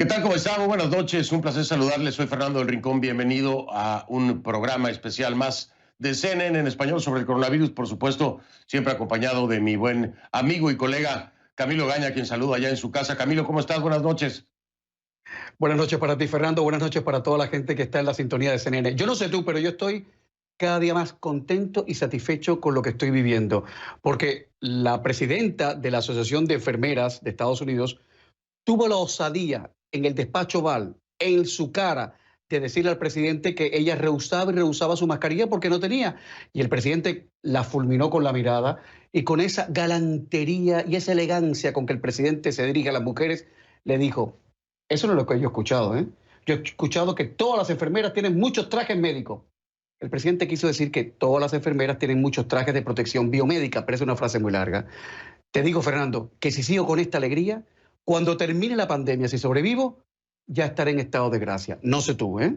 ¿Qué tal? ¿Cómo está? Muy buenas noches. Un placer saludarles. Soy Fernando del Rincón. Bienvenido a un programa especial más de CNN en español sobre el coronavirus. Por supuesto, siempre acompañado de mi buen amigo y colega Camilo Gaña, quien saludo allá en su casa. Camilo, ¿cómo estás? Buenas noches. Buenas noches para ti, Fernando. Buenas noches para toda la gente que está en la sintonía de CNN. Yo no sé tú, pero yo estoy cada día más contento y satisfecho con lo que estoy viviendo, porque la presidenta de la Asociación de Enfermeras de Estados Unidos tuvo la osadía en el despacho Oval, en su cara, de decirle al presidente que ella rehusaba y rehusaba su mascarilla porque no tenía. Y el presidente la fulminó con la mirada y con esa galantería y esa elegancia con que el presidente se dirige a las mujeres, le dijo: eso no es lo que yo he escuchado, ¿eh? Yo he escuchado que todas las enfermeras tienen muchos trajes médicos. El presidente quiso decir que todas las enfermeras tienen muchos trajes de protección biomédica, pero es una frase muy larga. Te digo, Fernando, que si sigo con esta alegría, cuando termine la pandemia, si sobrevivo, ya estaré en estado de gracia. No sé tú, ¿eh?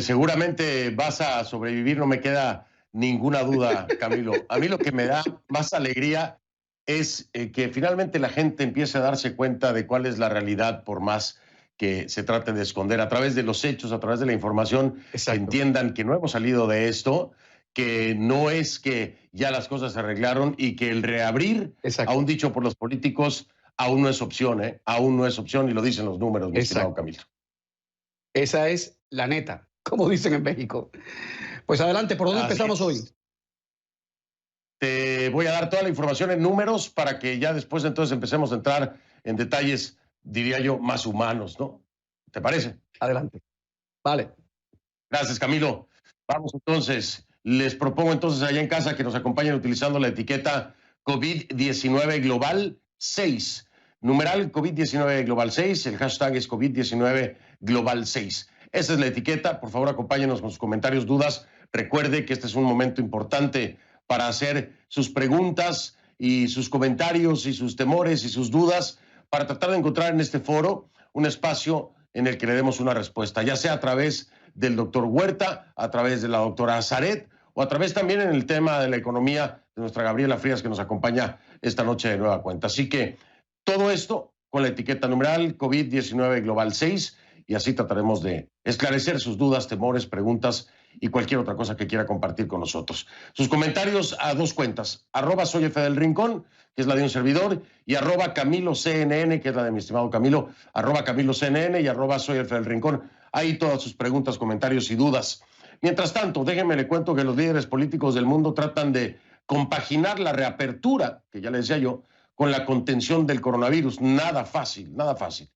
Seguramente vas a sobrevivir, no me queda ninguna duda, Camilo. A mí lo que me da más alegría es que finalmente la gente empiece a darse cuenta de cuál es la realidad, por más que se trate de esconder, a través de los hechos, a través de la información, que Exacto. entiendan que no hemos salido de esto, que no es que ya las cosas se arreglaron y que el reabrir, aún Exacto. dicho por los políticos, aún no es opción, ¿eh? Aún no es opción y lo dicen los números, mi estimado Exacto. Camilo. Esa es la neta, como dicen en México. Pues adelante, ¿por dónde Así empezamos hoy? es. Te voy a dar toda la información en números para que ya después entonces empecemos a entrar en detalles, diría yo, más humanos, ¿no? ¿Te parece? Adelante. Vale. Gracias, Camilo. Vamos entonces. Les propongo entonces allá en casa que nos acompañen utilizando la etiqueta COVID-19 Global 6. Numeral COVID-19 Global 6. El hashtag es COVID-19 Global 6. Esa es la etiqueta. Por favor, acompáñenos con sus comentarios, dudas. Recuerde que este es un momento importante para hacer sus preguntas y sus comentarios y sus temores y sus dudas, para tratar de encontrar en este foro un espacio en el que le demos una respuesta, ya sea a través del doctor Huerta, a través de la doctora Azaret, o a través también en el tema de la economía de nuestra Gabriela Frías, que nos acompaña esta noche de nueva cuenta. Así que todo esto con la etiqueta numeral COVID-19 Global 6, y así trataremos de esclarecer sus dudas, temores, preguntas y cualquier otra cosa que quiera compartir con nosotros. Sus comentarios a dos cuentas: @soyfdelrincón, que es la de un servidor, y @CamiloCNN, que es la de mi estimado Camilo, @CamiloCNN y @soyfdelrincón. Ahí todas sus preguntas, comentarios y dudas. Mientras tanto, déjenme le cuento que los líderes políticos del mundo tratan de compaginar la reapertura, que ya le decía yo, con la contención del coronavirus. Nada fácil, nada fácil.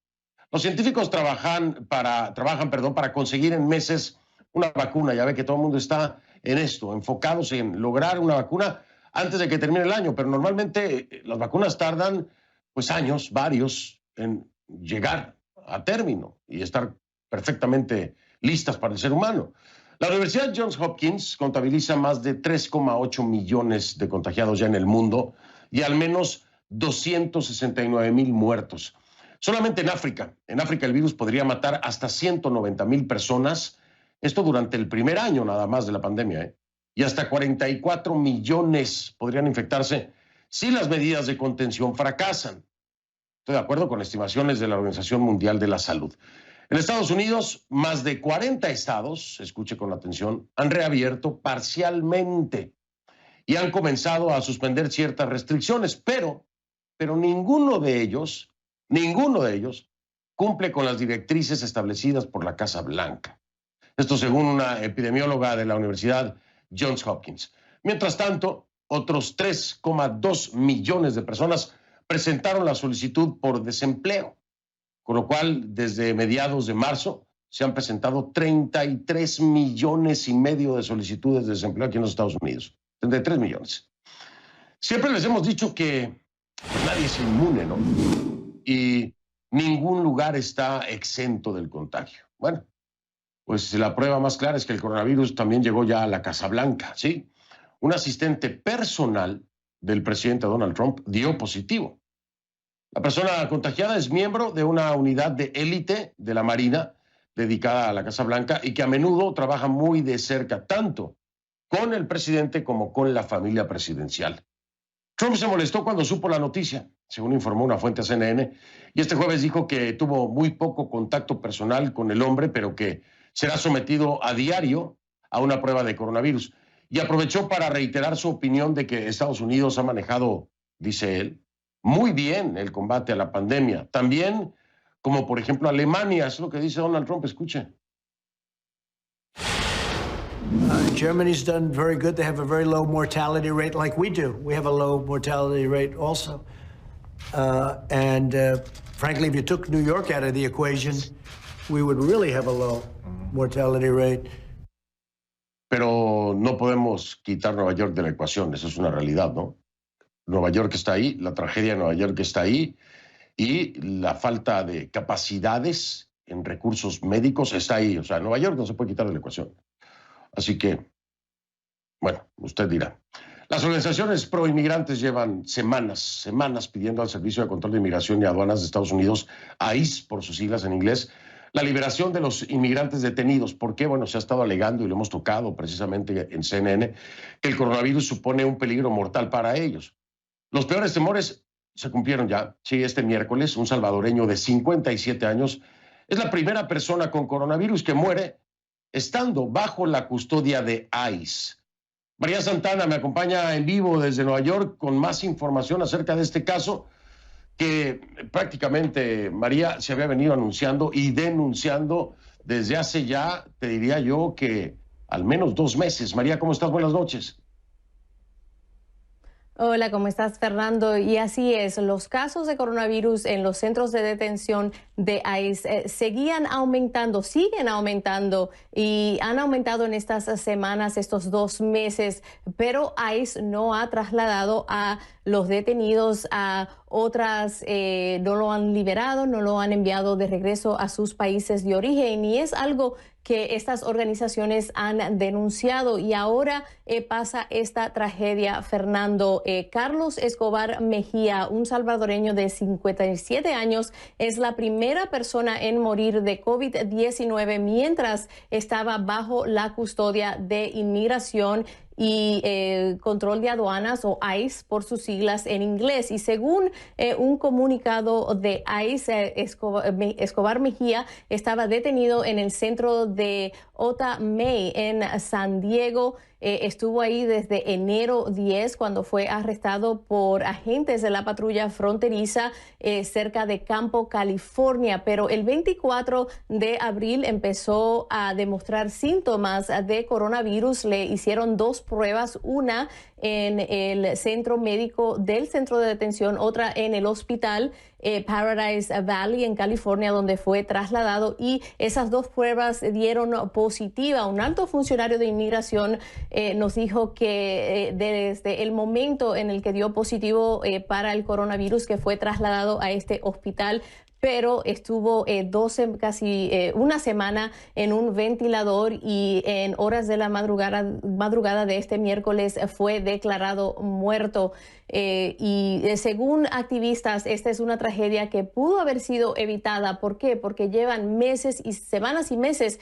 Los científicos trabajan para conseguir en meses una vacuna. Ya ve que todo el mundo está en esto, enfocados en lograr una vacuna antes de que termine el año, pero normalmente las vacunas tardan pues años, varios, en llegar a término y estar perfectamente listas para el ser humano. La Universidad Johns Hopkins contabiliza más de 3,8 millones de contagiados ya en el mundo y al menos 269,000 muertos. Solamente en África el virus podría matar hasta 190,000 personas, esto durante el primer año nada más de la pandemia, ¿eh? Y hasta 44 millones podrían infectarse si las medidas de contención fracasan. Estoy de acuerdo con estimaciones de la Organización Mundial de la Salud. En Estados Unidos, más de 40 estados, escuche con atención, han reabierto parcialmente y han comenzado a suspender ciertas restricciones, pero ninguno de ellos cumple con las directrices establecidas por la Casa Blanca. Esto según una epidemióloga de la Universidad Johns Hopkins. Mientras tanto, otros 3,2 millones de personas presentaron la solicitud por desempleo, con lo cual desde mediados de marzo se han presentado 33 millones y medio de solicitudes de desempleo aquí en los Estados Unidos. 33 millones. Siempre les hemos dicho que nadie es inmune, ¿no? Y ningún lugar está exento del contagio. Bueno, pues la prueba más clara es que el coronavirus también llegó ya a la Casa Blanca, ¿sí? Un asistente personal del presidente Donald Trump dio positivo. La persona contagiada es miembro de una unidad de élite de la Marina dedicada a la Casa Blanca y que a menudo trabaja muy de cerca tanto con el presidente como con la familia presidencial. Trump se molestó cuando supo la noticia según informó una fuente a CNN, y este jueves dijo que tuvo muy poco contacto personal con el hombre, pero que será sometido a diario a una prueba de coronavirus. Y aprovechó para reiterar su opinión de que Estados Unidos ha manejado, dice él, muy bien el combate a la pandemia. También, como por ejemplo Alemania, es lo que dice Donald Trump, escuche. Germany's done very good. They have a very low mortality rate like we do. We have a low mortality rate also. Frankly, if you took New York out of the equation, we would really have a low mortality rate. Pero no podemos quitar Nueva York de la ecuación, eso es una realidad, ¿no? Nueva York está ahí, la tragedia de Nueva York está ahí, y la falta de capacidades en recursos médicos está ahí. O sea, Nueva York no se puede quitar de la ecuación. Así que, bueno, usted dirá. Las organizaciones pro-inmigrantes llevan semanas pidiendo al Servicio de Control de Inmigración y Aduanas de Estados Unidos, ICE por sus siglas en inglés, la liberación de los inmigrantes detenidos. ¿Por qué? Bueno, se ha estado alegando, y lo hemos tocado precisamente en CNN, que el coronavirus supone un peligro mortal para ellos. Los peores temores se cumplieron ya. Sí, este miércoles, un salvadoreño de 57 años es la primera persona con coronavirus que muere estando bajo la custodia de ICE. María Santana me acompaña en vivo desde Nueva York con más información acerca de este caso que prácticamente, María, se había venido anunciando y denunciando desde hace ya, te diría yo, que al menos 2 meses. María, ¿cómo estás? Buenas noches. Hola, ¿cómo estás, Fernando? Y así es, los casos de coronavirus en los centros de detención de ICE siguen aumentando y han aumentado en estas semanas, estos 2 meses, pero ICE no ha trasladado a los detenidos a otras, no lo han liberado, no lo han enviado de regreso a sus países de origen, y es algo que estas organizaciones han denunciado. Y ahora pasa esta tragedia, Fernando. Carlos Escobar Mejía, un salvadoreño de 57 años, es la primera persona en morir de COVID-19 mientras estaba bajo la custodia de inmigración y control de aduanas, o ICE por sus siglas en inglés. Y según un comunicado de ICE, Escobar Mejía estaba detenido en el centro de Otay en San Diego. Estuvo ahí desde enero 10, cuando fue arrestado por agentes de la patrulla fronteriza cerca de Campo, California. Pero el 24 de abril empezó a demostrar síntomas de coronavirus. Le hicieron 2 pruebas, una en el centro médico del centro de detención, otra en el hospital Paradise Valley en California, donde fue trasladado, y esas 2 pruebas dieron positiva. Un alto funcionario de inmigración nos dijo que desde el momento en el que dio positivo para el coronavirus, que fue trasladado a este hospital, pero estuvo casi una semana en un ventilador, y en horas de la madrugada de este miércoles fue declarado muerto. Y según activistas, esta es una tragedia que pudo haber sido evitada. ¿Por qué? Porque llevan meses y semanas y meses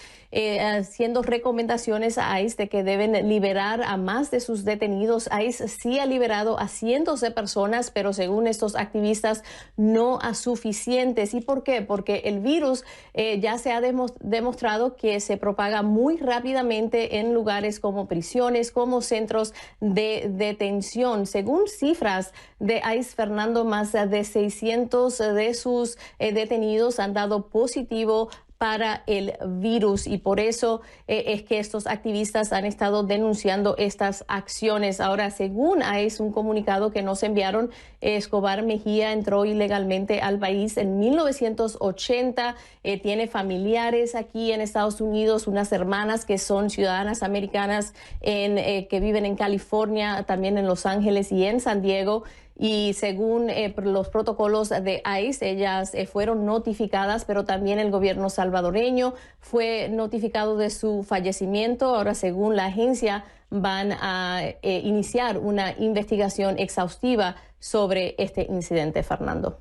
haciendo recomendaciones a ICE de que deben liberar a más de sus detenidos. ICE sí ha liberado a cientos de personas, pero según estos activistas no a suficientes. ¿Y por qué? Porque el virus ya se ha demostrado que se propaga muy rápidamente en lugares como prisiones, como centros de detención. Según cifras de ICE, Fernando, más de 600 de sus detenidos han dado positivo para el virus, y por eso es que estos activistas han estado denunciando estas acciones. Ahora, según ICE, un comunicado que nos enviaron, Escobar Mejía entró ilegalmente al país en 1980, tiene familiares aquí en Estados Unidos, unas hermanas que son ciudadanas americanas que viven en California, también en Los Ángeles y en San Diego. Y según los protocolos de ICE, ellas fueron notificadas, pero también el gobierno salvadoreño fue notificado de su fallecimiento. Ahora, según la agencia, van a iniciar una investigación exhaustiva sobre este incidente, Fernando.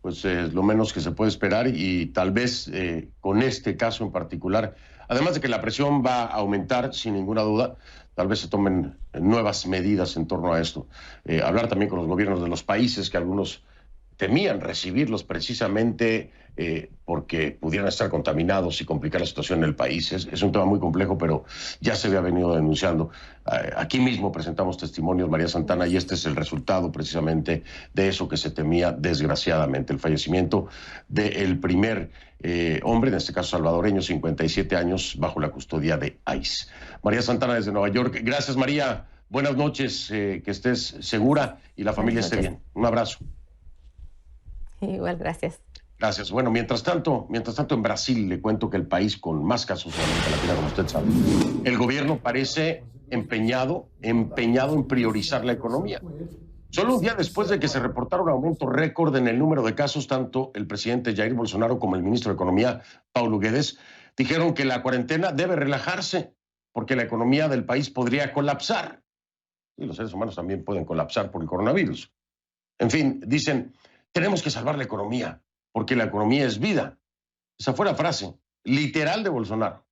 Pues es lo menos que se puede esperar, y tal vez con este caso en particular Además de que la presión va a aumentar, sin ninguna duda, tal vez se tomen nuevas medidas en torno a esto. Hablar también con los gobiernos de los países, que algunos temían recibirlos precisamente porque pudieran estar contaminados y complicar la situación en el país. Es un tema muy complejo, pero ya se había venido denunciando. Aquí mismo presentamos testimonios, María Santana, y este es el resultado precisamente de eso que se temía, desgraciadamente, el fallecimiento del primer hombre, en este caso salvadoreño, 57 años, bajo la custodia de ICE. María Santana desde Nueva York. Gracias, María. Buenas noches, que estés segura y la familia esté bien. Un abrazo. Igual, gracias. Gracias. Bueno, mientras tanto, en Brasil, le cuento que el país con más casos en América Latina, como usted sabe, el gobierno parece empeñado en priorizar la economía. Solo un día después de que se reportara un aumento récord en el número de casos, tanto el presidente Jair Bolsonaro como el ministro de Economía, Paulo Guedes, dijeron que la cuarentena debe relajarse porque la economía del país podría colapsar. Y los seres humanos también pueden colapsar por el coronavirus. En fin, dicen, tenemos que salvar la economía porque la economía es vida. Esa fue la frase literal de Bolsonaro.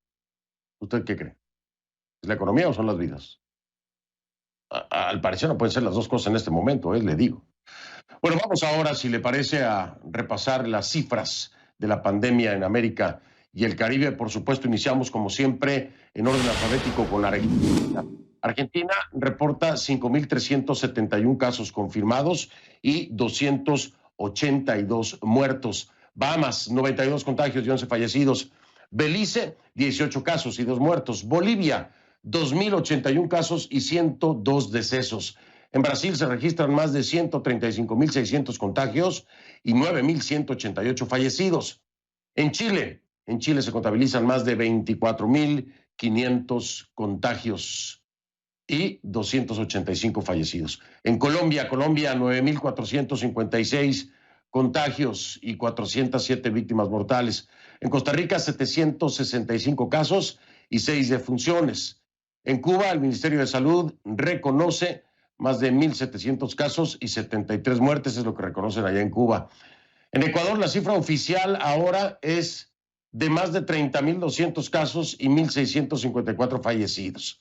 ¿Usted qué cree? ¿Es la economía o son las vidas? Al parecer no pueden ser las dos cosas en este momento, le digo. Bueno, vamos ahora, si le parece, a repasar las cifras de la pandemia en América y el Caribe. Por supuesto, iniciamos como siempre en orden alfabético con Argentina. Argentina reporta 5.371 casos confirmados y 282 muertos. Bahamas, 92 contagios y 11 fallecidos. Belice, 18 casos y 2 muertos. Bolivia, 2.081 casos y 102 decesos. En Brasil se registran más de 135.600 contagios y 9.188 fallecidos. En Chile se contabilizan más de 24.500 contagios y 285 fallecidos. En Colombia, 9.456 contagios y 407 víctimas mortales. En Costa Rica, 765 casos y 6 defunciones. En Cuba, el Ministerio de Salud reconoce más de 1.700 casos y 73 muertes, es lo que reconocen allá en Cuba. En Ecuador, la cifra oficial ahora es de más de 30.200 casos y 1.654 fallecidos.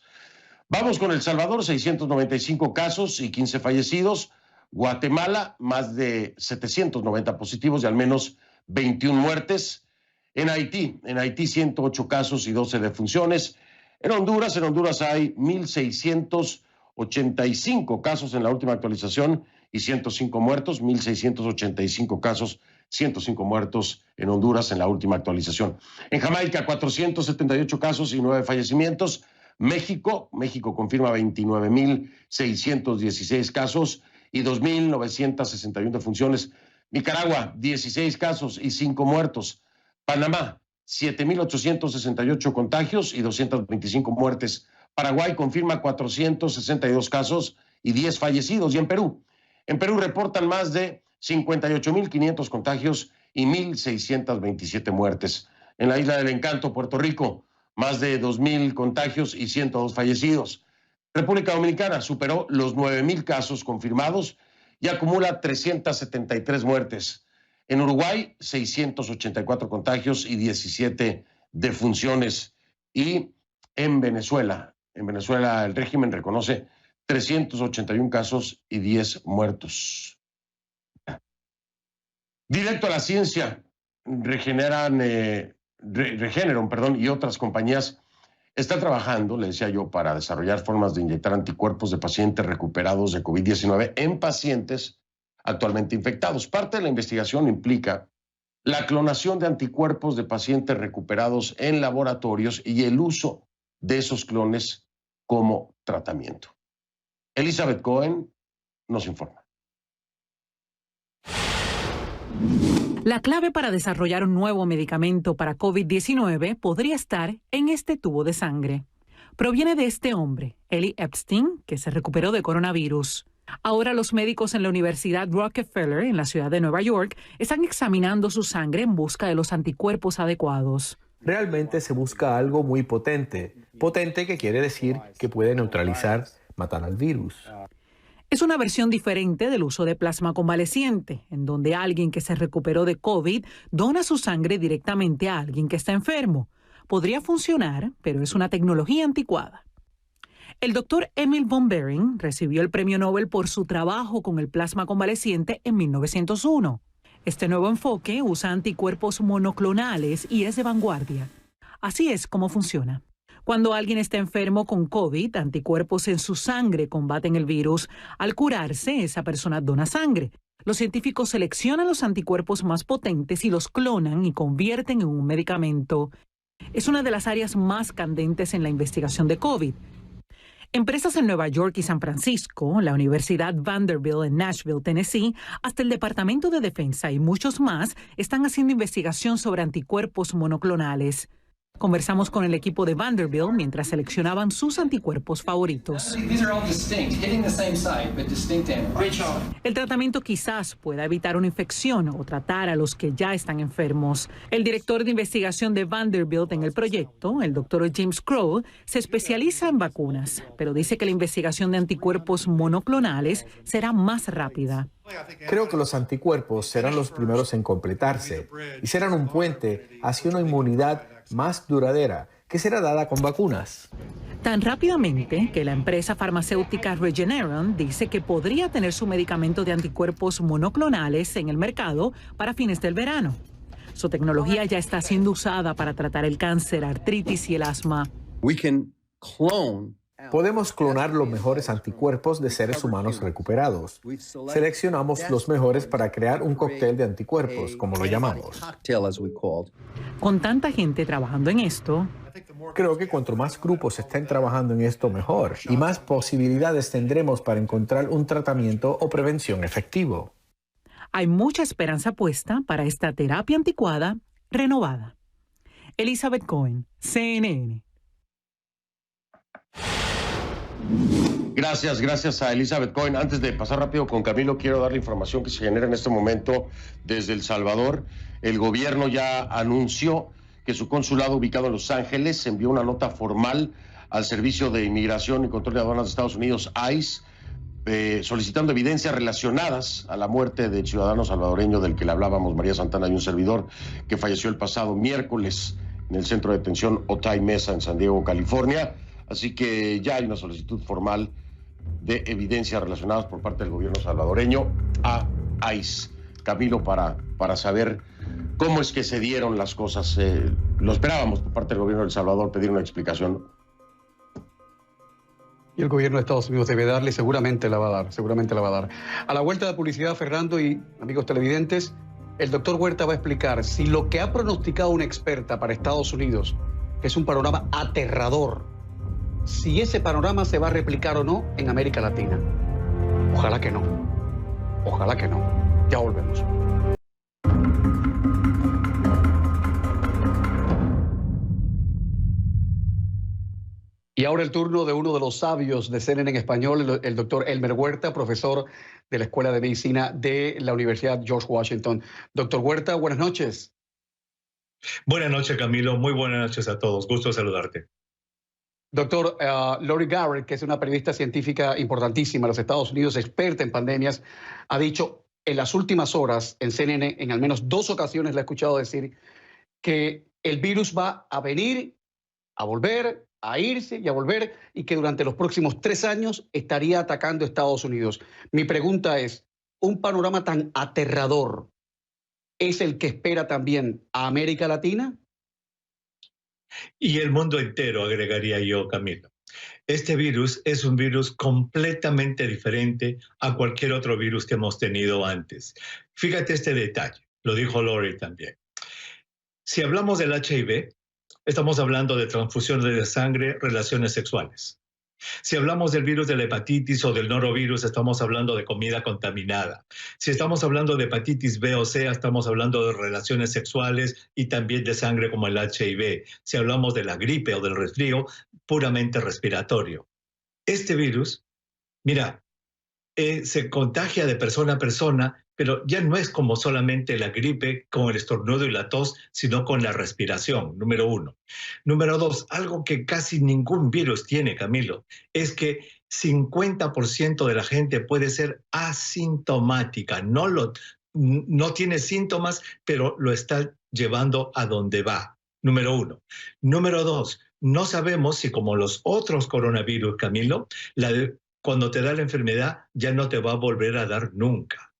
Vamos con El Salvador, 695 casos y 15 fallecidos. Guatemala, más de 790 positivos y al menos 21 muertes. En Haití 108 casos y 12 defunciones. En Honduras hay 1.685 casos en la última actualización y 105 muertos, 1.685 casos, 105 muertos en Honduras en la última actualización. En Jamaica, 478 casos y 9 fallecimientos. México confirma 29.616 casos y 2.961 defunciones. Nicaragua, 16 casos y 5 muertos. Panamá, 7.868 contagios y 225 muertes. Paraguay confirma 462 casos y 10 fallecidos. Y en Perú reportan más de 58.500 contagios y 1.627 muertes. En la Isla del Encanto, Puerto Rico, más de 2.000 contagios y 102 fallecidos. República Dominicana superó los 9.000 casos confirmados y acumula 373 muertes. En Uruguay, 684 contagios y 17 defunciones. Y en Venezuela el régimen reconoce 381 casos y 10 muertos. Directo a la ciencia, Regeneron, y otras compañías están trabajando, le decía yo, para desarrollar formas de inyectar anticuerpos de pacientes recuperados de COVID-19 en pacientes actualmente infectados. Parte de la investigación implica la clonación de anticuerpos de pacientes recuperados en laboratorios y el uso de esos clones como tratamiento. Elizabeth Cohen nos informa. La clave para desarrollar un nuevo medicamento para COVID-19 podría estar en este tubo de sangre. Proviene de este hombre, Eli Epstein, que se recuperó de coronavirus. Ahora los médicos en la Universidad Rockefeller, en la ciudad de Nueva York, están examinando su sangre en busca de los anticuerpos adecuados. Realmente se busca algo muy potente. Potente que quiere decir que puede neutralizar, matar al virus. Es una versión diferente del uso de plasma convaleciente, en donde alguien que se recuperó de COVID dona su sangre directamente a alguien que está enfermo. Podría funcionar, pero es una tecnología anticuada. El doctor Emil von Behring recibió el premio Nobel por su trabajo con el plasma convaleciente en 1901. Este nuevo enfoque usa anticuerpos monoclonales y es de vanguardia. Así es como funciona. Cuando alguien está enfermo con COVID, anticuerpos en su sangre combaten el virus. Al curarse, esa persona dona sangre. Los científicos seleccionan los anticuerpos más potentes y los clonan y convierten en un medicamento. Es una de las áreas más candentes en la investigación de COVID. Empresas en Nueva York y San Francisco, la Universidad Vanderbilt en Nashville, Tennessee, hasta el Departamento de Defensa y muchos más están haciendo investigación sobre anticuerpos monoclonales. Conversamos con el equipo de Vanderbilt mientras seleccionaban sus anticuerpos favoritos. El tratamiento quizás pueda evitar una infección o tratar a los que ya están enfermos. El director de investigación de Vanderbilt en el proyecto, el doctor James Crow, se especializa en vacunas, pero dice que la investigación de anticuerpos monoclonales será más rápida. Creo que los anticuerpos serán los primeros en completarse y serán un puente hacia una inmunidad más duradera que será dada con vacunas. Tan rápidamente que la empresa farmacéutica Regeneron dice que podría tener su medicamento de anticuerpos monoclonales en el mercado para fines del verano. Su tecnología ya está siendo usada para tratar el cáncer, artritis y el asma. Podemos clonar los mejores anticuerpos de seres humanos recuperados. Seleccionamos los mejores para crear un cóctel de anticuerpos, como lo llamamos. Con tanta gente trabajando en esto, creo que cuanto más grupos estén trabajando en esto, mejor, y más posibilidades tendremos para encontrar un tratamiento o prevención efectivo. Hay mucha esperanza puesta para esta terapia anticuada renovada. Elizabeth Cohen, CNN. Gracias a Elizabeth Cohen. Antes de pasar rápido con Camilo, quiero dar la información que se genera en este momento desde El Salvador. El gobierno ya anunció que su consulado ubicado en Los Ángeles envió una nota formal al Servicio de Inmigración y Control de Aduanas de Estados Unidos, ICE, solicitando evidencias relacionadas a la muerte del ciudadano salvadoreño del que le hablábamos, María Santana, y un servidor, que falleció el pasado miércoles en el centro de detención Otay Mesa en San Diego, California. Así que ya hay una solicitud formal de evidencias relacionadas por parte del gobierno salvadoreño a ICE. Camilo, para saber cómo es que se dieron las cosas. Lo esperábamos por parte del gobierno de El Salvador pedir una explicación. Y el gobierno de Estados Unidos debe darle, seguramente la va a dar. A la vuelta de publicidad, Fernando y amigos televidentes, el doctor Huerta va a explicar si lo que ha pronosticado una experta para Estados Unidos, que es un panorama aterrador, si ese panorama se va a replicar o no en América Latina. Ojalá que no. Ojalá que no. Ya volvemos. Y ahora el turno de uno de los sabios de CNN en español, el doctor Elmer Huerta, profesor de la Escuela de Medicina de la Universidad George Washington. Doctor Huerta, buenas noches. Buenas noches, Camilo. Muy buenas noches a todos. Gusto saludarte. Doctor, Lori Garrett, que es una periodista científica importantísima en los Estados Unidos, experta en pandemias, ha dicho en las últimas horas en CNN, en al menos 2 ocasiones la he escuchado decir, que el virus va a venir, a volver, a irse y a volver, y que durante los próximos 3 años estaría atacando a Estados Unidos. Mi pregunta es, ¿un panorama tan aterrador es el que espera también a América Latina? Y el mundo entero, agregaría yo, Camilo. Este virus es un virus completamente diferente a cualquier otro virus que hemos tenido antes. Fíjate este detalle, lo dijo Lori también. Si hablamos del HIV, estamos hablando de transfusiones de sangre, relaciones sexuales. Si hablamos del virus de la hepatitis o del norovirus, estamos hablando de comida contaminada. Si estamos hablando de hepatitis B o C, estamos hablando de relaciones sexuales y también de sangre como el HIV. Si hablamos de la gripe o del resfrío, puramente respiratorio. Este virus, mira, se contagia de persona a persona, pero ya no es como solamente la gripe con el estornudo y la tos, sino con la respiración, número 1. Número 2, algo que casi ningún virus tiene, Camilo, es que 50% de la gente puede ser asintomática, no tiene síntomas, pero lo está llevando a donde va. Número 1. Número 2, no sabemos si como los otros coronavirus, Camilo, cuando te da la enfermedad ya no te va a volver a dar nunca.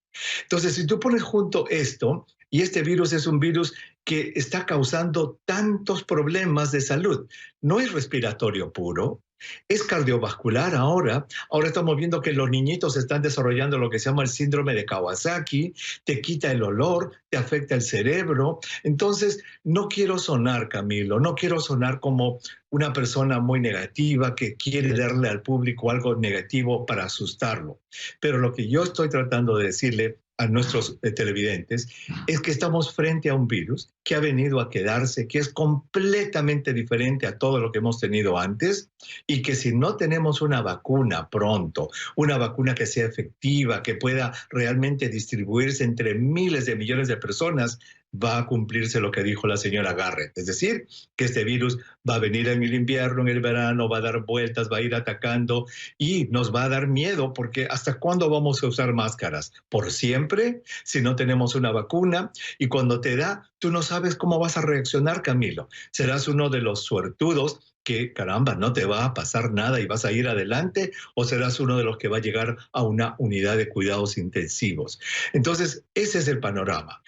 Entonces, si tú pones junto esto, y este virus es un virus que está causando tantos problemas de salud, no es respiratorio puro, es cardiovascular ahora. Ahora estamos viendo que los niñitos están desarrollando lo que se llama el síndrome de Kawasaki, te quita el olor, te afecta el cerebro. Entonces, no quiero sonar, Camilo, no quiero sonar como una persona muy negativa que quiere darle al público algo negativo para asustarlo. Pero lo que yo estoy tratando de decirle a nuestros televidentes es que estamos frente a un virus que ha venido a quedarse, que es completamente diferente a todo lo que hemos tenido antes, y que si no tenemos una vacuna pronto, una vacuna que sea efectiva, que pueda realmente distribuirse entre miles de millones de personas, va a cumplirse lo que dijo la señora Garrett. Es decir, que este virus va a venir en el invierno, en el verano, va a dar vueltas, va a ir atacando y nos va a dar miedo, porque ¿hasta cuándo vamos a usar máscaras? ¿Por siempre? Si no tenemos una vacuna, y cuando te da, tú no sabes cómo vas a reaccionar, Camilo. Serás uno de los suertudos que, caramba, no te va a pasar nada y vas a ir adelante, o serás uno de los que va a llegar a una unidad de cuidados intensivos. Entonces, ese es el panorama.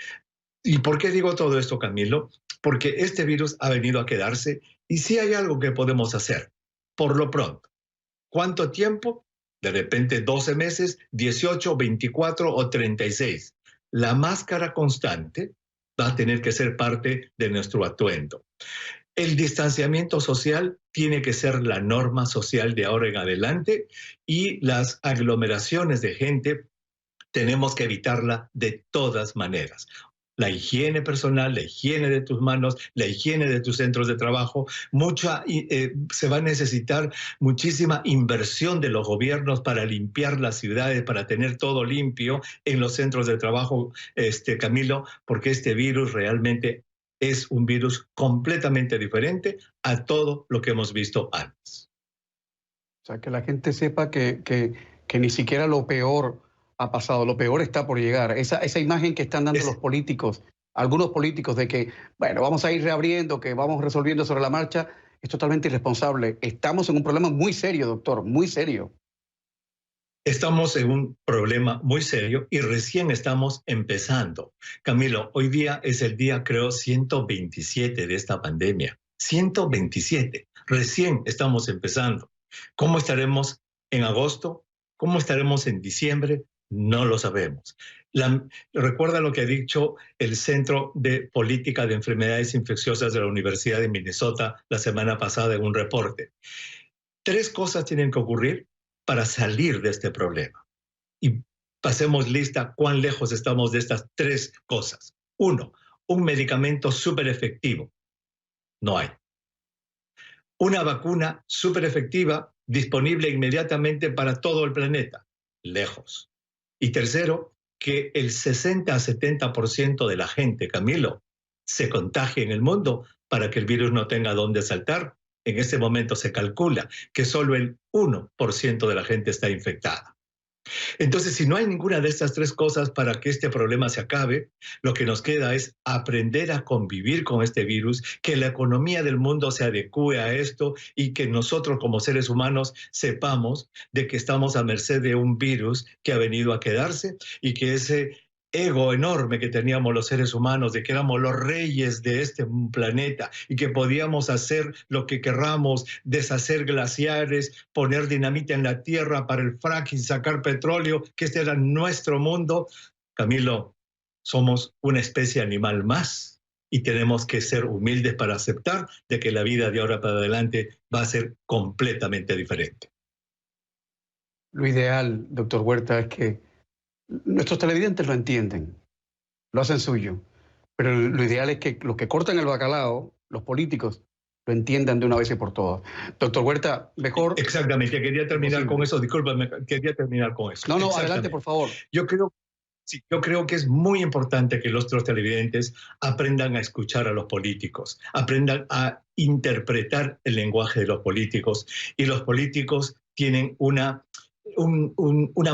¿Y por qué digo todo esto, Camilo? Porque este virus ha venido a quedarse y sí hay algo que podemos hacer, por lo pronto. ¿Cuánto tiempo? De repente 12 meses, 18, 24 o 36. La máscara constante va a tener que ser parte de nuestro atuendo. El distanciamiento social tiene que ser la norma social de ahora en adelante, y las aglomeraciones de gente tenemos que evitarla de todas maneras. La higiene personal, la higiene de tus manos, la higiene de tus centros de trabajo. Se va a necesitar muchísima inversión de los gobiernos para limpiar las ciudades, para tener todo limpio en los centros de trabajo, Camilo, porque este virus realmente es un virus completamente diferente a todo lo que hemos visto antes. O sea, que la gente sepa que ni siquiera lo peor ha pasado, lo peor está por llegar. Esa imagen que están dando los políticos, algunos políticos, de que, bueno, vamos a ir reabriendo, que vamos resolviendo sobre la marcha, es totalmente irresponsable. Estamos en un problema muy serio, doctor, muy serio. Estamos en un problema muy serio y recién estamos empezando. Camilo, hoy día es el día, creo, 127 de esta pandemia. 127. Recién estamos empezando. ¿Cómo estaremos en agosto? ¿Cómo estaremos en diciembre? No lo sabemos. Recuerda lo que ha dicho el Centro de Política de Enfermedades Infecciosas de la Universidad de Minnesota la semana pasada en un reporte. 3 cosas tienen que ocurrir para salir de este problema. Y pasemos lista cuán lejos estamos de estas 3 cosas. 1, un medicamento súper efectivo. No hay. Una vacuna súper efectiva disponible inmediatamente para todo el planeta. Lejos. Y tercero, que el 60 a 70% de la gente, Camilo, se contagie en el mundo para que el virus no tenga dónde saltar. En este momento se calcula que solo el 1% de la gente está infectada. Entonces, si no hay ninguna de estas 3 cosas para que este problema se acabe, lo que nos queda es aprender a convivir con este virus, que la economía del mundo se adecue a esto y que nosotros como seres humanos sepamos de que estamos a merced de un virus que ha venido a quedarse, y que ese ego enorme que teníamos los seres humanos de que éramos los reyes de este planeta y que podíamos hacer lo que querramos, deshacer glaciares, poner dinamita en la tierra para el fracking, sacar petróleo, que este era nuestro mundo. Camilo, somos una especie animal más y tenemos que ser humildes para aceptar de que la vida de ahora para adelante va a ser completamente diferente. Lo ideal, doctor Huerta, es que nuestros televidentes lo entienden, lo hacen suyo, pero lo ideal es que los que cortan el bacalao, los políticos, lo entiendan de una vez y por todas. Doctor Huerta, mejor... Exactamente, quería terminar con eso, discúlpame, quería terminar con eso. No, adelante, por favor. Yo creo que es muy importante que los televidentes aprendan a escuchar a los políticos, aprendan a interpretar el lenguaje de los políticos, y los políticos tienen una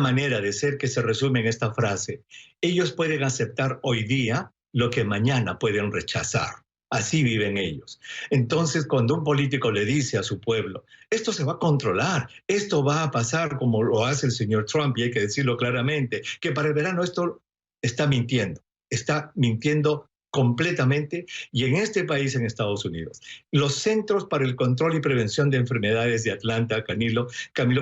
manera de ser que se resume en esta frase: ellos pueden aceptar hoy día lo que mañana pueden rechazar. Así viven ellos. Entonces, cuando un político le dice a su pueblo, esto se va a controlar, esto va a pasar como lo hace el señor Trump, y hay que decirlo claramente, que para el verano esto está mintiendo completamente, y en este país, en Estados Unidos, los Centros para el Control y Prevención de Enfermedades de Atlanta, Camilo,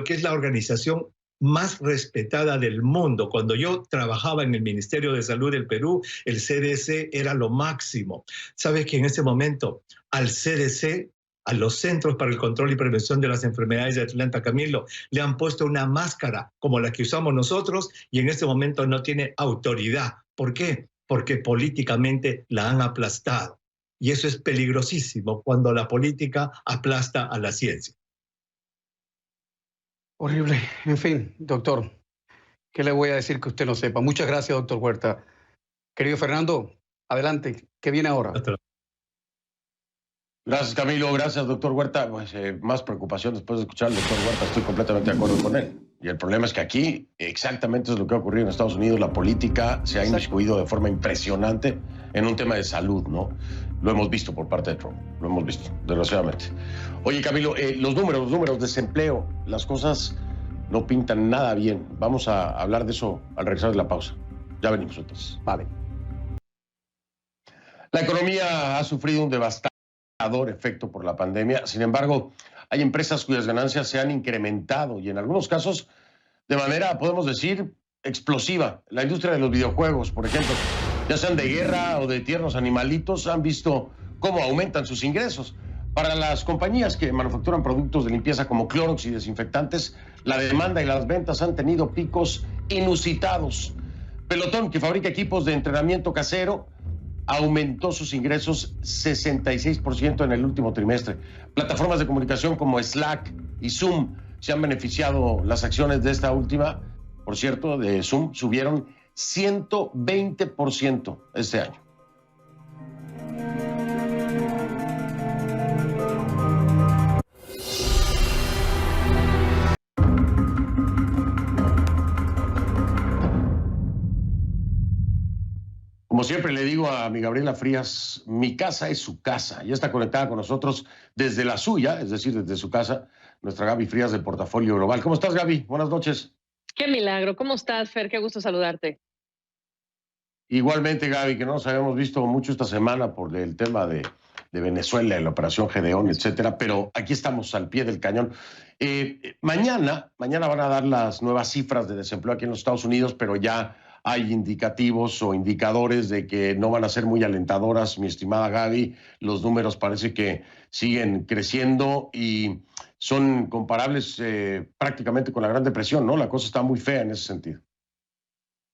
que es la organización más respetada del mundo. Cuando yo trabajaba en el Ministerio de Salud del Perú, el CDC era lo máximo. ¿Sabes que en ese momento al CDC, a los Centros para el Control y Prevención de las Enfermedades de Atlanta, Camilo, le han puesto una máscara como la que usamos nosotros, y en este momento no tiene autoridad? ¿Por qué? Porque políticamente la han aplastado. Y eso es peligrosísimo cuando la política aplasta a la ciencia. Horrible. En fin, doctor, ¿qué le voy a decir que usted no sepa? Muchas gracias, doctor Huerta. Querido Fernando, adelante. ¿Qué viene ahora? Gracias, Camilo. Gracias, doctor Huerta. Pues, más preocupación después de escuchar al doctor Huerta. Estoy completamente de acuerdo con él. Y el problema es que aquí exactamente es lo que ha ocurrido en Estados Unidos. La política se ha inmiscuido de forma impresionante en un tema de salud, ¿no? Lo hemos visto por parte de Trump. Lo hemos visto, desgraciadamente. Oye, Camilo, los números, desempleo, las cosas no pintan nada bien. Vamos a hablar de eso al regresar de la pausa. Ya venimos entonces. Vale. La economía ha sufrido un devastador efecto por la pandemia. Sin embargo, hay empresas cuyas ganancias se han incrementado y en algunos casos de manera, podemos decir, explosiva. La industria de los videojuegos, por ejemplo, ya sean de guerra o de tiernos animalitos, han visto cómo aumentan sus ingresos. Para las compañías que manufacturan productos de limpieza como Clorox y desinfectantes, la demanda y las ventas han tenido picos inusitados. Pelotón, que fabrica equipos de entrenamiento casero, aumentó sus ingresos 66% en el último trimestre. Plataformas de comunicación como Slack y Zoom se han beneficiado. Las acciones de esta última, por cierto, de Zoom, subieron 120% este año. Como siempre le digo a mi Gabriela Frías, mi casa es su casa. Ya está conectada con nosotros desde la suya, es decir, desde su casa, nuestra Gaby Frías de Portafolio Global. ¿Cómo estás, Gaby? Buenas noches. Qué milagro. ¿Cómo estás, Fer? Qué gusto saludarte. Igualmente, Gaby, que no nos habíamos visto mucho esta semana por el tema de Venezuela, la operación Gedeón, etcétera, pero aquí estamos al pie del cañón. Mañana van a dar las nuevas cifras de desempleo aquí en los Estados Unidos, pero ya hay indicativos o indicadores de que no van a ser muy alentadoras, mi estimada Gaby. Los números parece que siguen creciendo y son comparables prácticamente con la Gran Depresión, ¿no? La cosa está muy fea en ese sentido.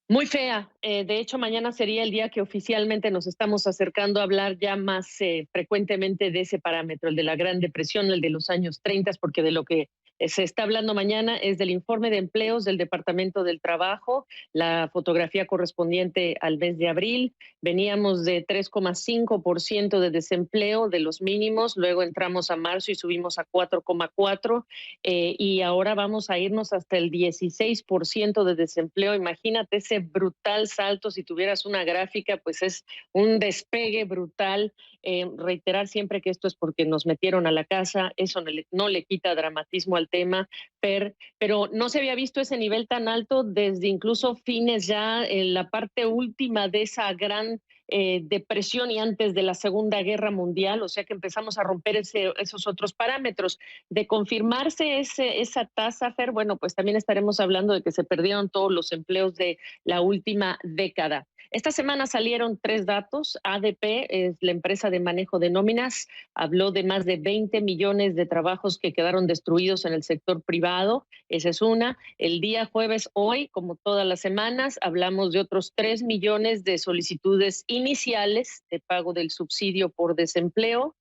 Muy fea. De hecho, mañana sería el día que oficialmente nos estamos acercando a hablar ya más frecuentemente de ese parámetro, el de la Gran Depresión, el de los años 30, porque de lo que se está hablando mañana es del informe de empleos del Departamento del Trabajo, la fotografía correspondiente al mes de abril. Veníamos de 3,5% de desempleo de los mínimos, luego entramos a marzo y subimos a 4,4%, y ahora vamos a irnos hasta el 16% de desempleo. Imagínate ese brutal salto. Si tuvieras una gráfica, pues es un despegue brutal. Reiterar siempre que esto es porque nos metieron a la casa, eso no le quita dramatismo al tema, pero no se había visto ese nivel tan alto desde incluso fines ya en la parte última de esa gran depresión y antes de la Segunda Guerra Mundial, o sea que empezamos a romper esos otros parámetros. De confirmarse esa tasa, Fer, bueno, pues también estaremos hablando de que se perdieron todos los empleos de la última década. Esta semana salieron 3 datos. ADP, es la empresa de manejo de nóminas, habló de más de 20 millones de trabajos que quedaron destruidos en el sector privado. Esa es una. El día jueves, hoy, como todas las semanas, hablamos de otros 3 millones de solicitudes iniciales de pago del subsidio por desempleo.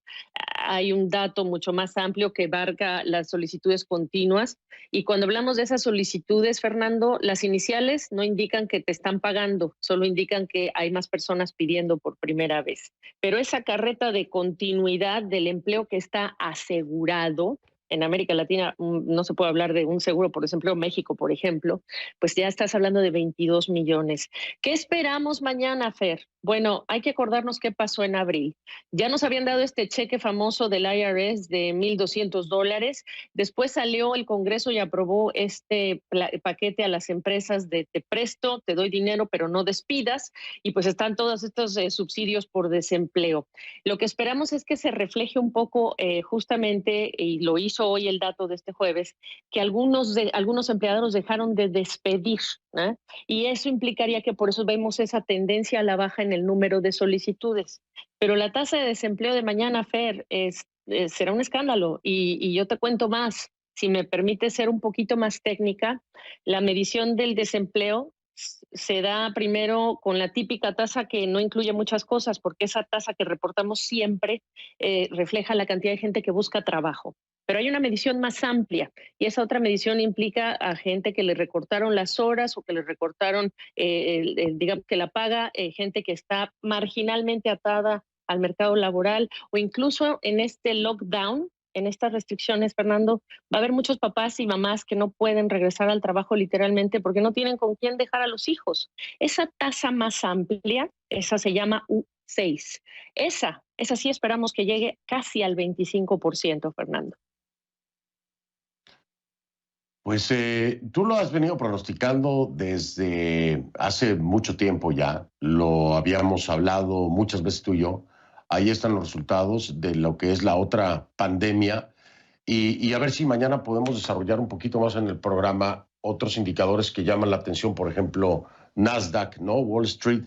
Hay un dato mucho más amplio que abarca las solicitudes continuas. Y cuando hablamos de esas solicitudes, Fernando, las iniciales no indican que te están pagando, solo indican que hay más personas pidiendo por primera vez. Pero esa carreta de continuidad del empleo que está asegurado, en América Latina no se puede hablar de un seguro por desempleo. México, por ejemplo, pues ya estás hablando de 22 millones. ¿Qué esperamos mañana, Fer? Bueno, hay que acordarnos qué pasó en abril. Ya nos habían dado este cheque famoso del IRS de $1,200. Después salió el Congreso y aprobó este paquete a las empresas de te presto, te doy dinero, pero no despidas. Y pues están todos estos subsidios por desempleo. Lo que esperamos es que se refleje un poco justamente, y lo hizo hoy el dato de este jueves, que algunos empleadores dejaron de despedir, ¿eh? Y eso implicaría que por eso vemos esa tendencia a la baja en el número de solicitudes. Pero la tasa de desempleo de mañana, Fer, será un escándalo. Y yo te cuento más, si me permite ser un poquito más técnica, la medición del desempleo se da primero con la típica tasa que no incluye muchas cosas, porque esa tasa que reportamos siempre refleja la cantidad de gente que busca trabajo. Pero hay una medición más amplia y esa otra medición implica a gente que le recortaron las horas o que le recortaron, digamos que la paga, gente que está marginalmente atada al mercado laboral o incluso en este lockdown, en estas restricciones, Fernando, va a haber muchos papás y mamás que no pueden regresar al trabajo literalmente porque no tienen con quién dejar a los hijos. Esa tasa más amplia, esa se llama U6. Esa sí esperamos que llegue casi al 25%, Fernando. Pues tú lo has venido pronosticando desde hace mucho tiempo ya, lo habíamos hablado muchas veces tú y yo. Ahí están los resultados de lo que es la otra pandemia y a ver si mañana podemos desarrollar un poquito más en el programa otros indicadores que llaman la atención, por ejemplo, Nasdaq, ¿no? Wall Street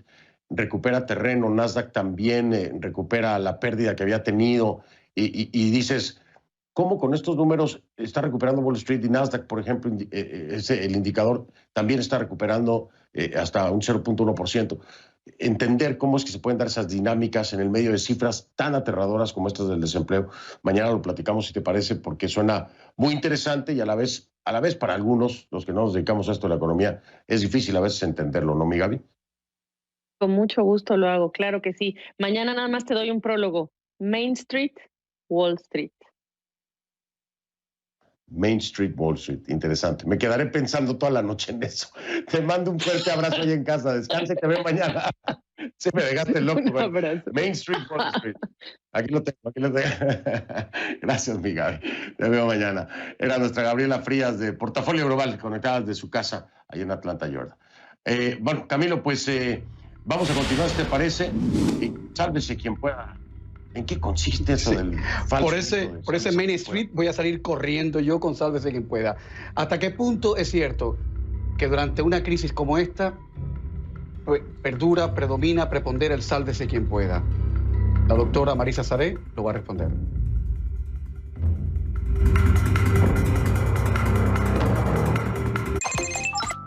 recupera terreno, Nasdaq también recupera la pérdida que había tenido y dices, ¿cómo con estos números está recuperando Wall Street y Nasdaq, por ejemplo, el indicador también está recuperando hasta un 0.1%? Entender cómo es que se pueden dar esas dinámicas en el medio de cifras tan aterradoras como estas del desempleo. Mañana lo platicamos, si te parece, porque suena muy interesante y a la vez para algunos, los que no nos dedicamos a esto de la economía, es difícil a veces entenderlo, ¿no, mi Gaby? Con mucho gusto lo hago, claro que sí. Mañana nada más te doy un prólogo. Main Street, Wall Street. Main Street, Wall Street. Interesante. Me quedaré pensando toda la noche en eso. Te mando un fuerte abrazo ahí en casa. Descansa y te veo mañana. Se me dejaste loco. Un abrazo. Main Street, Wall Street. Aquí lo tengo. Gracias, mi Gaby. Te veo mañana. Era nuestra Gabriela Frías de Portafolio Global, conectada desde su casa ahí en Atlanta, Georgia. Bueno, Camilo, pues vamos a continuar, ¿te parece? Y sálvese quien pueda. ¿En qué consiste eso del falso? Por ese Main Street voy a salir corriendo yo con sálvese quien pueda. ¿Hasta qué punto es cierto que durante una crisis como esta perdura, predomina, prepondera el sálvese quien pueda? La doctora Marisa Saré lo va a responder.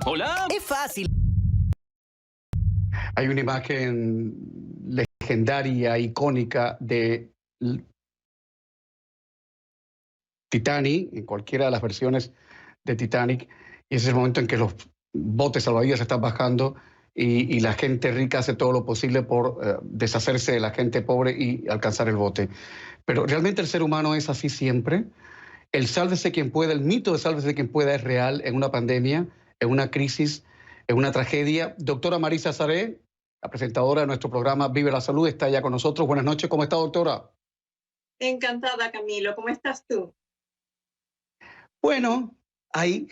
Hola. Es fácil. Hay una imagen legendaria, icónica de Titanic, en cualquiera de las versiones de Titanic, y ese es el momento en que los botes salvavidas se están bajando y la gente rica hace todo lo posible por deshacerse de la gente pobre y alcanzar el bote. Pero realmente el ser humano es así siempre. El sálvese quien pueda, el mito de sálvese quien pueda es real en una pandemia, en una crisis, en una tragedia. Doctora Marisa Saré, la presentadora de nuestro programa Vive la Salud, está ya con nosotros. Buenas noches, ¿cómo está, doctora? Encantada, Camilo. ¿Cómo estás tú? Bueno, ahí.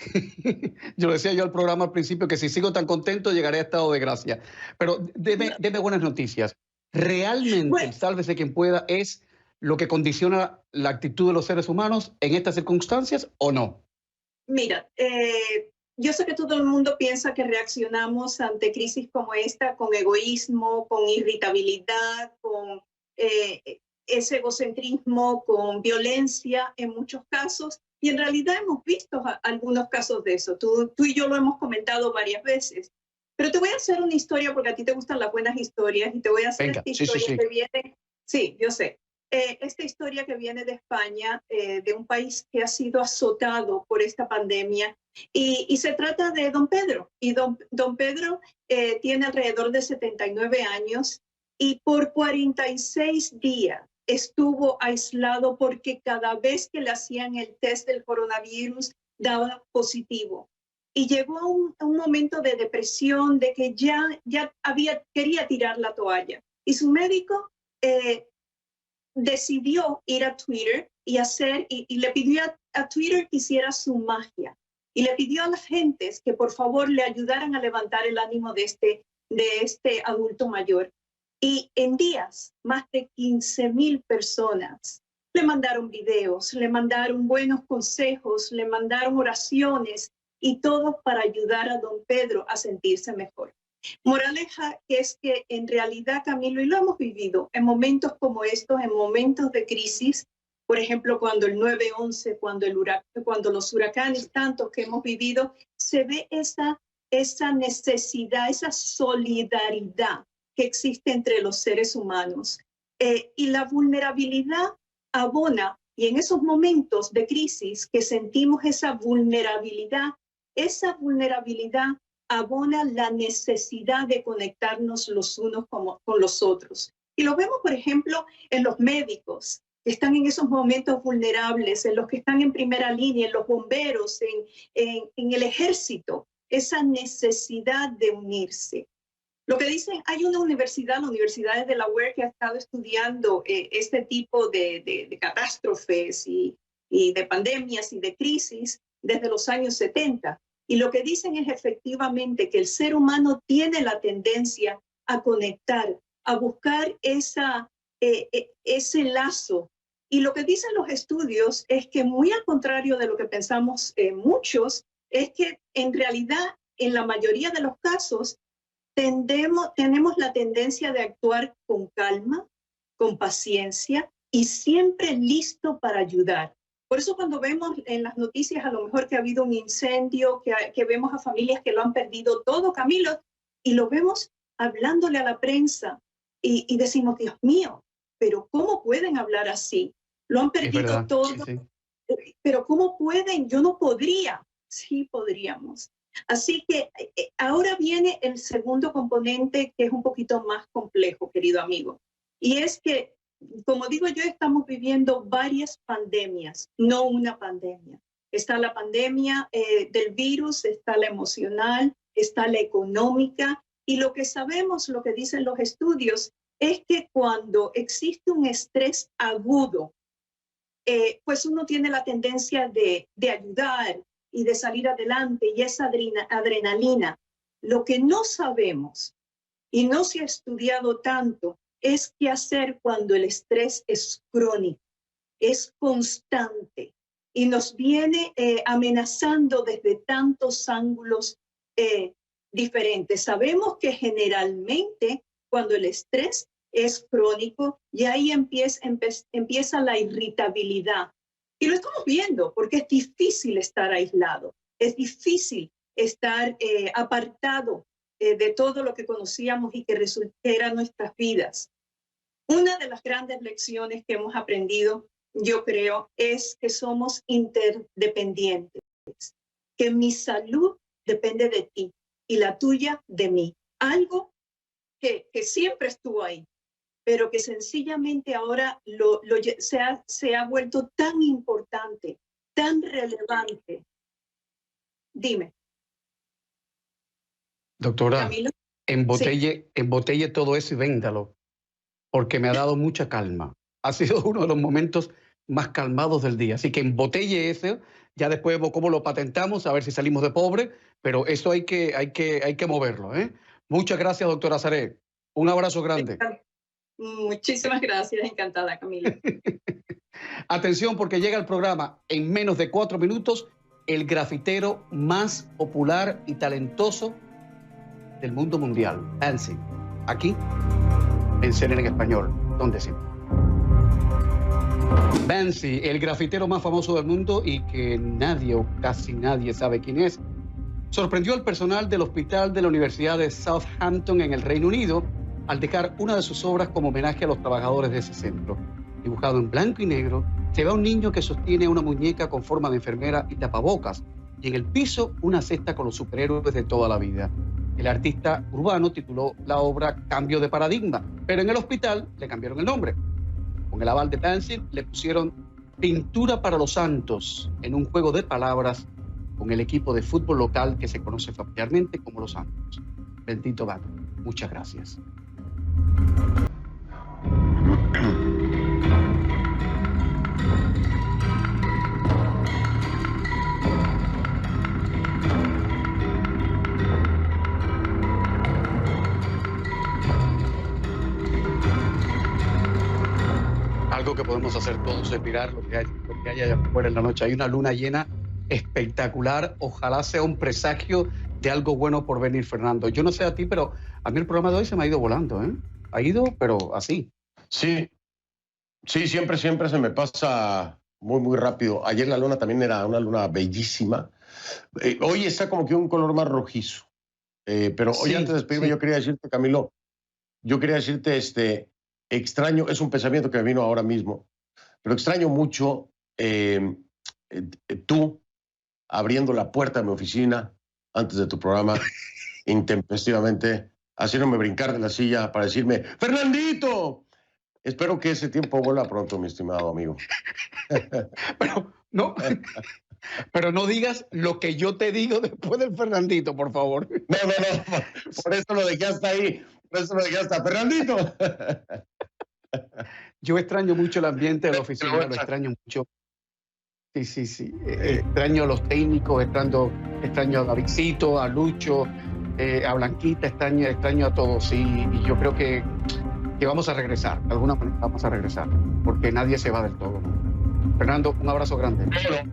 Yo lo decía yo al programa al principio que si sigo tan contento llegaré a estado de gracia. Pero deme buenas noticias. ¿Realmente el sálvese quien pueda es lo que condiciona la actitud de los seres humanos en estas circunstancias o no? Mira, yo sé que todo el mundo piensa que reaccionamos ante crisis como esta con egoísmo, con irritabilidad, con ese egocentrismo, con violencia en muchos casos. Y en realidad hemos visto algunos casos de eso. Tú y yo lo hemos comentado varias veces. Pero te voy a hacer una historia porque a ti te gustan las buenas historias y te voy a hacer esta historia que viene. Sí, yo sé. Esta historia que viene de España, de un país que ha sido azotado por esta pandemia, y se trata de don Pedro. Y don Pedro tiene alrededor de 79 años y por 46 días estuvo aislado porque cada vez que le hacían el test del coronavirus daba positivo. Y llegó a un momento de depresión, de que quería tirar la toalla. Y su médico decidió ir a Twitter y le pidió a Twitter que hiciera su magia. Y le pidió a las gentes que por favor le ayudaran a levantar el ánimo de este adulto mayor. Y en días, más de 15,000 personas le mandaron videos, le mandaron buenos consejos, le mandaron oraciones y todo para ayudar a don Pedro a sentirse mejor. Moraleja es que en realidad, Camilo, y lo hemos vivido en momentos como estos, en momentos de crisis, por ejemplo, cuando el 9/11, cuando los huracanes tantos que hemos vivido, se ve esa necesidad, esa solidaridad que existe entre los seres humanos. Y la vulnerabilidad abona, y en esos momentos de crisis que sentimos esa vulnerabilidad abona la necesidad de conectarnos los unos con los otros. Y lo vemos, por ejemplo, en los médicos que están en esos momentos vulnerables, en los que están en primera línea, en los bomberos, en el ejército, esa necesidad de unirse. Lo que dicen, hay una universidad, la Universidad de Delaware, que ha estado estudiando este tipo de catástrofes y de pandemias y de crisis desde los años 70. Y lo que dicen es efectivamente que el ser humano tiene la tendencia a conectar, a buscar ese lazo. Y lo que dicen los estudios es que, muy al contrario de lo que pensamos muchos, es que en realidad, en la mayoría de los casos, tenemos la tendencia de actuar con calma, con paciencia y siempre listo para ayudar. Por eso cuando vemos en las noticias a lo mejor que ha habido un incendio, que vemos a familias que lo han perdido todo, Camilo, y lo vemos hablándole a la prensa y decimos, Dios mío, pero ¿cómo pueden hablar así? Lo han perdido todo, sí. Pero ¿cómo pueden? Yo no podría. Sí podríamos. Así que ahora viene el segundo componente, que es un poquito más complejo, querido amigo. Y es que, como digo yo, estamos viviendo varias pandemias, no una pandemia. Está la pandemia del virus, está la emocional, está la económica. Y lo que sabemos, lo que dicen los estudios, es que cuando existe un estrés agudo, pues uno tiene la tendencia de ayudar y de salir adelante, y esa adrenalina. Lo que no sabemos y no se ha estudiado tanto es qué hacer cuando el estrés es crónico, es constante y nos viene amenazando desde tantos ángulos diferentes. Sabemos que generalmente cuando el estrés es crónico, y ahí empieza la irritabilidad. Y lo estamos viendo porque es difícil estar aislado, es difícil estar apartado de todo lo que conocíamos y que era nuestras vidas. Una de las grandes lecciones que hemos aprendido, yo creo, es que somos interdependientes, que mi salud depende de ti y la tuya de mí. Algo que siempre estuvo ahí, pero que sencillamente ahora se ha vuelto tan importante, tan relevante. Dime. Doctora, Camilo, embotelle todo eso y véndalo, porque me ha dado mucha calma. Ha sido uno de los momentos más calmados del día. Así que embotelle eso, ya después vemos cómo lo patentamos, a ver si salimos de pobre, pero eso hay que moverlo, ¿eh? Muchas gracias, doctora Saré. Un abrazo grande. Muchísimas gracias, encantada, Camila. Atención, porque llega el programa en menos de 4 minutos, el grafitero más popular y talentoso del mundo mundial, Banksy. Aquí, en CNN en español, donde siempre. Banksy, el grafitero más famoso del mundo y que nadie o casi nadie sabe quién es, sorprendió al personal del hospital de la Universidad de Southampton en el Reino Unido al dejar una de sus obras como homenaje a los trabajadores de ese centro. Dibujado en blanco y negro, se ve a un niño que sostiene una muñeca con forma de enfermera y tapabocas, y en el piso una cesta con los superhéroes de toda la vida. El artista urbano tituló la obra Cambio de Paradigma, pero en el hospital le cambiaron el nombre. Con con el aval de Banfield, le pusieron pintura para los Santos en un juego de palabras con el equipo de fútbol local que se conoce familiarmente como los Santos. Bendito Banco. Muchas gracias. Algo que podemos hacer todos es mirar lo que hay allá afuera en la noche. Hay una luna llena espectacular. Ojalá sea un presagio de algo bueno por venir, Fernando. Yo no sé a ti, pero a mí el programa de hoy se me ha ido volando, ¿eh? Ha ido, pero así. Sí, siempre se me pasa muy rápido. Ayer la luna también era una luna bellísima. Hoy está como que un color más rojizo. Pero hoy, antes de despedirme, yo quería decirte, Camilo, extraño, es un pensamiento que me vino ahora mismo, pero extraño mucho tú abriendo la puerta de mi oficina antes de tu programa, intempestivamente, haciéndome brincar de la silla para decirme, ¡Fernandito! Espero que ese tiempo vuelva pronto, mi estimado amigo. Pero no digas lo que yo te digo después del Fernandito, por favor. No. Por eso lo dejé hasta ahí. Fernandito. Yo extraño mucho el ambiente de la oficina, lo extraño mucho. Sí. Extraño a los técnicos, extraño a Davidcito, a Lucho, a Blanquita, extraño a todos. Y yo creo que vamos a regresar, de alguna manera vamos a regresar, porque nadie se va del todo, ¿no? Fernando, un abrazo grande. Bueno,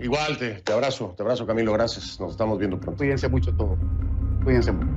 igual te abrazo, Camilo, gracias. Nos estamos viendo pronto. Cuídense mucho todos. Cuídense mucho.